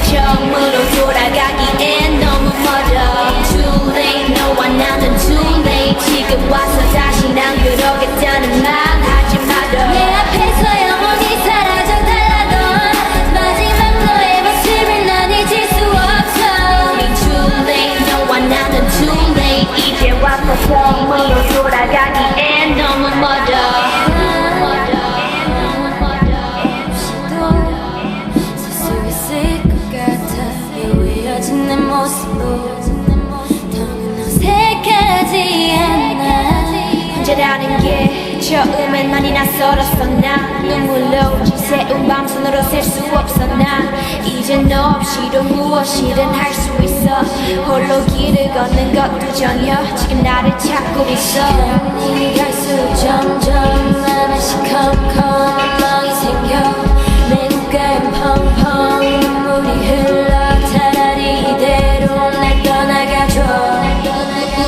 처음으로 돌아가기엔 너무 멀어. Too late, 너와 나는 too late. 지금 와서 다시 난 그러겠다는 말 하지 마라. 내 앞에서 영원히 사라져 달라던 마지막 너의 모습을 난 잊을 수 없어. 우린 too late, 너와 나는 too late. 이제 와서 처음으로 돌아가기엔 너무 멀어. 내 모습은 더는 어색하지 않아. 혼자라는 게 처음엔 많이 낯설었어. 난 눈물로 지새운 밤선으로 셀 수 없어. 난 이제 너 없이도 무엇이든 할 수 있어. 홀로 길을 걷는 것도 전혀 지금 나를 찾고 있어. 시간이 갈수록 점점 나는 시커먼 멍이 생겨. 내 눈가엔 펑펑 눈물이 흘러.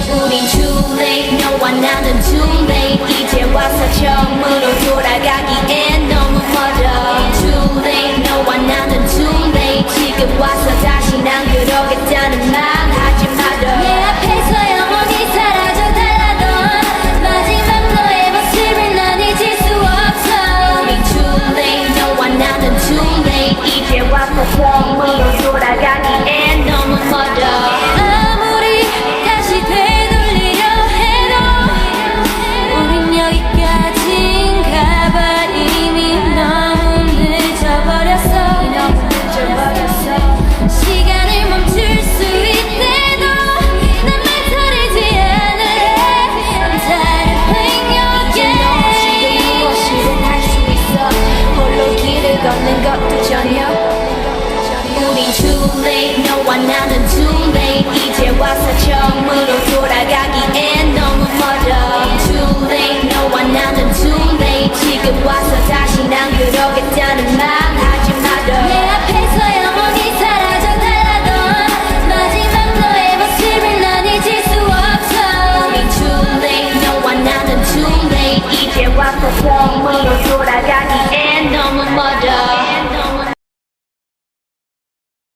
우린 too late, 너와 나는 too late. 이제 와서 처음으로 돌아가기엔 너무 멀어. Too late, 너와 나는 too late. 지금 와서 다시 난 그러겠다는 말 하지 마라. 내 앞에서 영원히 사라져 달라던 마지막 너의 모습을 난 잊을 수 없어. 우린 too late, 너와 나는 too late. 이제 와서 처음으로 돌아가기엔 너무 멀어. 걷는 것도 전혀. 우린 too late, 너와 나는 too late. 이제 와서 처음으로 돌아가기엔